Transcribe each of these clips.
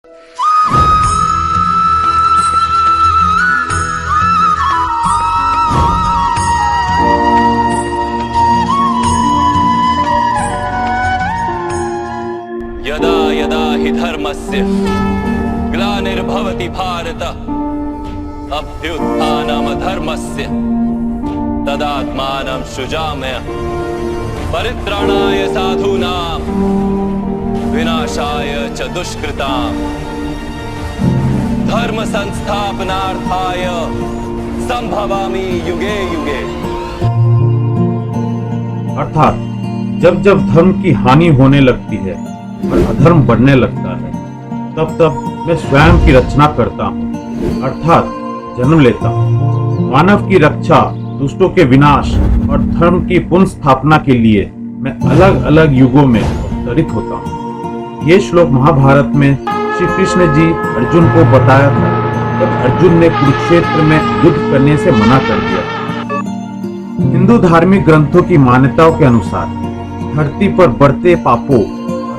यदा यदा हि धर्मस्य ग्लानिर्भवति भारत अभ्युत्थानमधर्मस्य तदात्मानं सृजाम्यहम् परित्राणाय साधूनां विनाशाय च दुष्कृताम् धर्म संस्थापनार्थाय संभवामि युगे युगे। अर्थात जब जब धर्म की हानि होने लगती है और अधर्म बढ़ने लगता है, तब तब मैं स्वयं की रचना करता हूँ, अर्थात जन्म लेता हूँ। मानव की रक्षा, दुष्टों के विनाश और धर्म की पुनः स्थापना के लिए मैं अलग अलग युगों में अवतरित होता हूँ। ये श्लोक महाभारत में श्री कृष्ण जी अर्जुन को बताया था जब अर्जुन ने कुरुक्षेत्र में युद्ध करने से मना कर दिया। हिंदू धार्मिक ग्रंथों की मान्यताओं के अनुसार धरती पर बढ़ते पापों,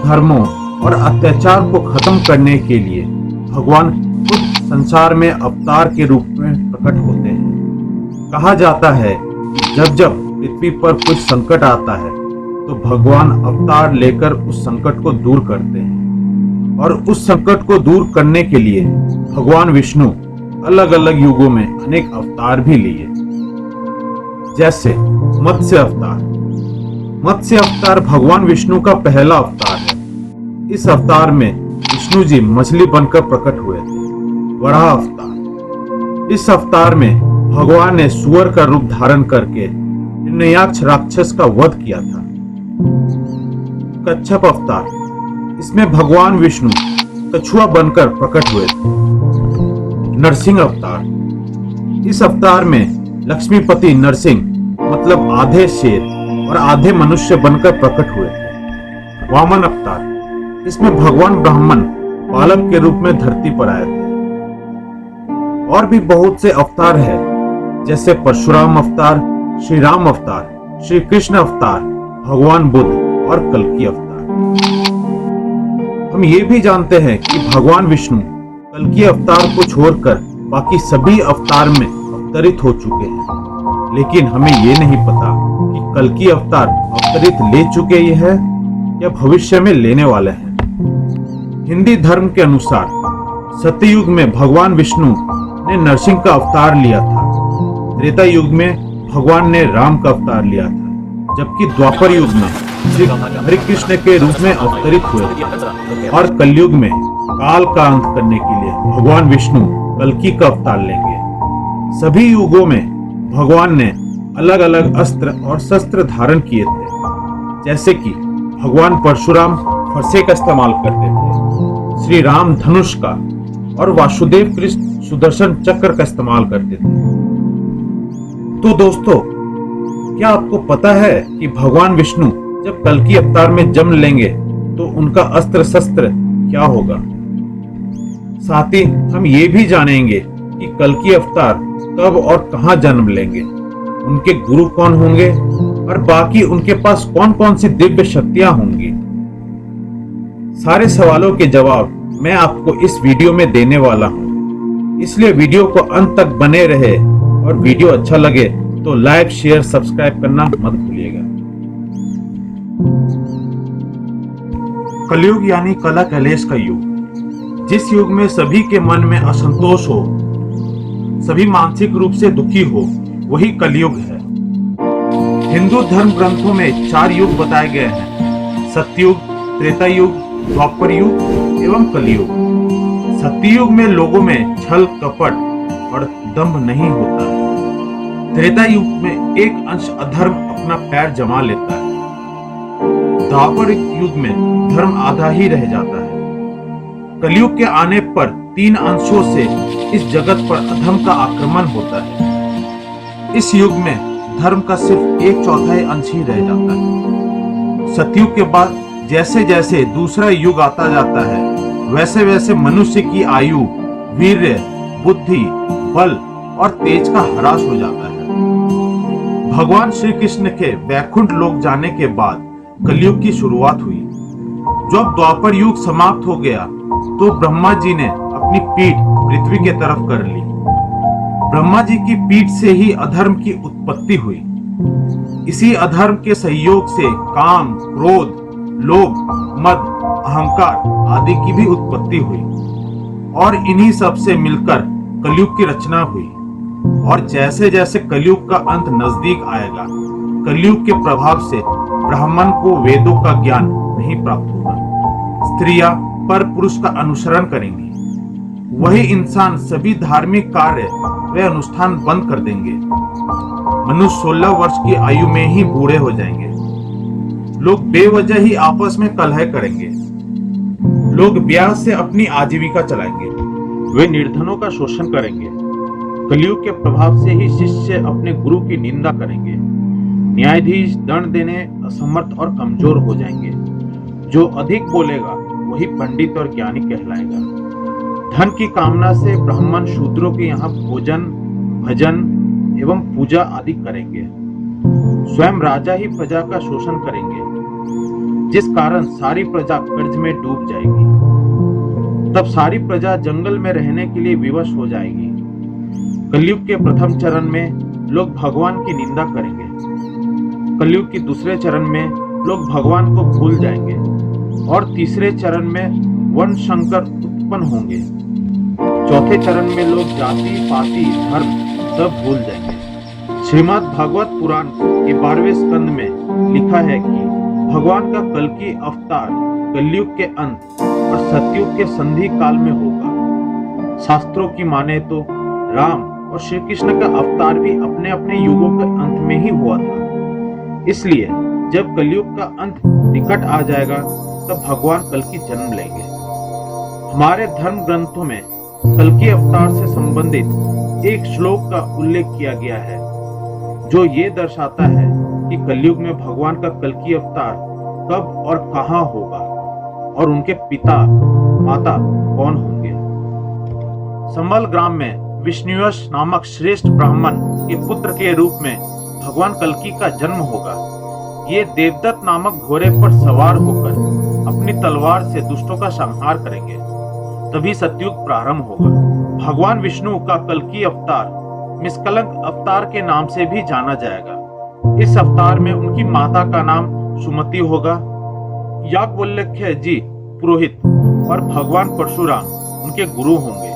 धर्मों और अत्याचार को खत्म करने के लिए भगवान खुद संसार में अवतार के रूप में प्रकट होते हैं। कहा जाता है कि जब जब पृथ्वी पर कुछ संकट आता है तो भगवान अवतार लेकर उस संकट को दूर करते हैं, और उस संकट को दूर करने के लिए भगवान विष्णु अलग अलग युगों में अनेक अवतार भी लिए, जैसे मत्स्य अवतार। मत्स्य अवतार भगवान विष्णु का पहला अवतार है। इस अवतार में विष्णु जी मछली बनकर प्रकट हुए थे। वराह अवतार। इस अवतार में भगवान ने सुअर का रूप धारण करके हिरण्याक्ष राक्षस का वध किया था। कच्छप अवतार। इसमें भगवान विष्णु कछुआ बनकर प्रकट हुए थे। नरसिंह अवतार। इस अवतार में लक्ष्मीपति नरसिंह मतलब आधे शेर और आधे मनुष्य बनकर प्रकट हुए थे। वामन अवतार। इसमें भगवान ब्राह्मण बालक के रूप में धरती पर आए थे। और भी बहुत से अवतार हैं, जैसे परशुराम अवतार, श्री राम अवतार, श्री कृष्ण अवतार, भगवान बुद्ध और कल्कि अवतार। हम ये भी जानते हैं कि भगवान विष्णु कल्कि अवतार को छोड़कर बाकी सभी अवतार में अवतरित हो चुके हैं, लेकिन हमें ये नहीं पता कि कल्कि अवतार अवतरित ले चुके हैं या भविष्य में लेने वाले हैं। हिंदी धर्म के अनुसार सतयुग में भगवान विष्णु ने नरसिंह का अवतार लिया था। त्रेता युग में भगवान ने राम का अवतार लिया था, जबकि द्वापर युग में श्री हरि कृष्ण के रूप में अवतरित हुए थे, और कलयुग में काल का अंत करने के लिए भगवान विष्णु कल्कि का अवतार लेंगे। सभी युगों में भगवान ने अलग अलग अस्त्र और शस्त्र धारण किए थे, जैसे कि भगवान परशुराम फरसे का इस्तेमाल करते थे, श्री राम धनुष का, और वासुदेव कृष्ण सुदर्शन चक्र का इस्तेमाल करते थे। तो दोस्तों, क्या आपको पता है कि भगवान विष्णु जब कल्कि अवतार में जन्म लेंगे तो उनका अस्त्र शस्त्र क्या होगा? साथ ही हम ये भी जानेंगे कि कल्कि अवतार कब और कहां जन्म लेंगे, उनके गुरु कौन होंगे, और बाकी उनके पास कौन कौन सी दिव्य शक्तियां होंगी। सारे सवालों के जवाब मैं आपको इस वीडियो में देने वाला हूं, इसलिए वीडियो को अंत तक बने रहे, और वीडियो अच्छा लगे तो लाइक, शेयर, सब्सक्राइब करना मत भूलिएगा। कलयुग यानी कला कलेश का युग, जिस युग में सभी के मन में असंतोष हो, सभी मानसिक रूप से दुखी हो, वही कलयुग है। हिंदू धर्म ग्रंथों में 4 युग बताए गए हैं: सतयुग, त्रेता युग, द्वापर युग एवं कलयुग। सतयुग में लोगों में छल, कपट और दंभ नहीं होता है। त्रेता युग में एक अंश अधर्म अपना पैर जमा लेता है। द्वापर युग में धर्म आधा ही रह जाता है। कलयुग के आने पर 3 अंशों से इस जगत पर अधर्म का आक्रमण होता है। इस युग में धर्म का सिर्फ 1/4 अंश ही रह जाता है। सतयुग के बाद जैसे जैसे दूसरा युग आता जाता है, वैसे वैसे मनुष्य की आयु, वीर्य, बुद्धि, बल और तेज का ह्रास हो जाता है। भगवान श्री कृष्ण के वैकुंठ लोक जाने के बाद कलयुग की शुरुआत हुई। जब द्वापर युग समाप्त हो गया तो ब्रह्मा जी ने अपनी पीठ पृथ्वी के तरफ कर ली। ब्रह्मा जी की पीठ से ही अधर्म की उत्पत्ति हुई। इसी अधर्म के सहयोग से काम, क्रोध, लोभ, मद, अहंकार आदि की भी उत्पत्ति हुई और इन्हीं सब से मिलकर कलयुग की रचना हुई। और जैसे जैसे कलयुग का अंत नजदीक आएगा, कलयुग के प्रभाव से ब्राह्मण को वेदों का ज्ञान नहीं प्राप्त होगा। स्त्रियां पर पुरुष का अनुसरण करेंगी। वही इंसान सभी धार्मिक कार्य व अनुष्ठान बंद कर देंगे। मनुष्य 16 वर्ष की आयु में ही बूढ़े हो जाएंगे। लोग बेवजह ही आपस में कलह करेंगे। लोग ब्याह से अपनी आजीविका चलाएंगे। वे निर्धनों का शोषण करेंगे। कलयुग के प्रभाव से ही शिष्य अपने गुरु की निंदा करेंगे। न्यायाधीश दंड देने असमर्थ और कमजोर हो जाएंगे। जो अधिक बोलेगा वही पंडित और ज्ञानी कहलाएगा। धन की कामना से ब्राह्मण शूद्रों के यहाँ भोजन, भजन एवं पूजा आदि करेंगे। स्वयं राजा ही प्रजा का शोषण करेंगे, जिस कारण सारी प्रजा कर्ज में डूब जाएगी। तब सारी प्रजा जंगल में रहने के लिए विवश हो जाएगी। कलयुग के प्रथम चरण में लोग भगवान की निंदा करेंगे। कलयुग के दूसरे चरण में लोग भगवान को भूल जाएंगे और तीसरे चरण में वर्ण शंकर उत्पन्न होंगे। चौथे चरण में लोग जाति, पाति, धर्म सब भूल जाएंगे। श्रीमद् भागवत पुराण के 12वें स्कंद में लिखा है कि भगवान का कल्कि अवतार कलयुग के अंत और सतयुग के संधि काल में होगा। शास्त्रों की माने तो राम और श्री कृष्ण का अवतार भी अपने अपने युगों के अंत में ही हुआ था। इसलिए जब कलयुग का अंत निकट आ जाएगा तब भगवान कल्कि जन्म लेंगे। हमारे धर्म ग्रंथों में कल्कि अवतार से संबंधित एक श्लोक का उल्लेख किया गया है, जो ये दर्शाता है कि कलयुग में भगवान का कल्कि अवतार कब और कहां होगा और उनके पिता माता कौन होंगे। संबल ग्राम में विष्णुयश नामक श्रेष्ठ ब्राह्मण के पुत्र के रूप में भगवान कल्कि का जन्म होगा। ये देवदत्त नामक घोड़े पर सवार होकर अपनी तलवार से दुष्टों का संहार करेंगे। तभी सतयुग प्रारंभ होगा। भगवान विष्णु का कल्कि अवतार निष्कलंक अवतार के नाम से भी जाना जाएगा। इस अवतार में उनकी माता का नाम सुमति होगा। याज्ञवल्क्य जी पुरोहित और भगवान परशुराम उनके गुरु होंगे।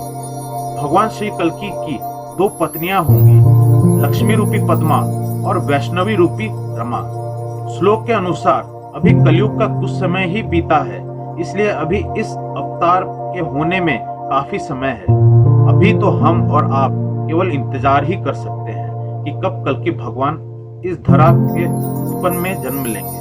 भगवान श्री कल्कि की 2 पत्नियां होंगी, लक्ष्मी रूपी पद्मा और वैष्णवी रूपी रमा। श्लोक के अनुसार अभी कलयुग का कुछ समय ही बीता है, इसलिए अभी इस अवतार के होने में काफी समय है। अभी तो हम और आप केवल इंतजार ही कर सकते हैं कि कब कल्कि भगवान इस धरा के उत्पन्न में जन्म लेंगे।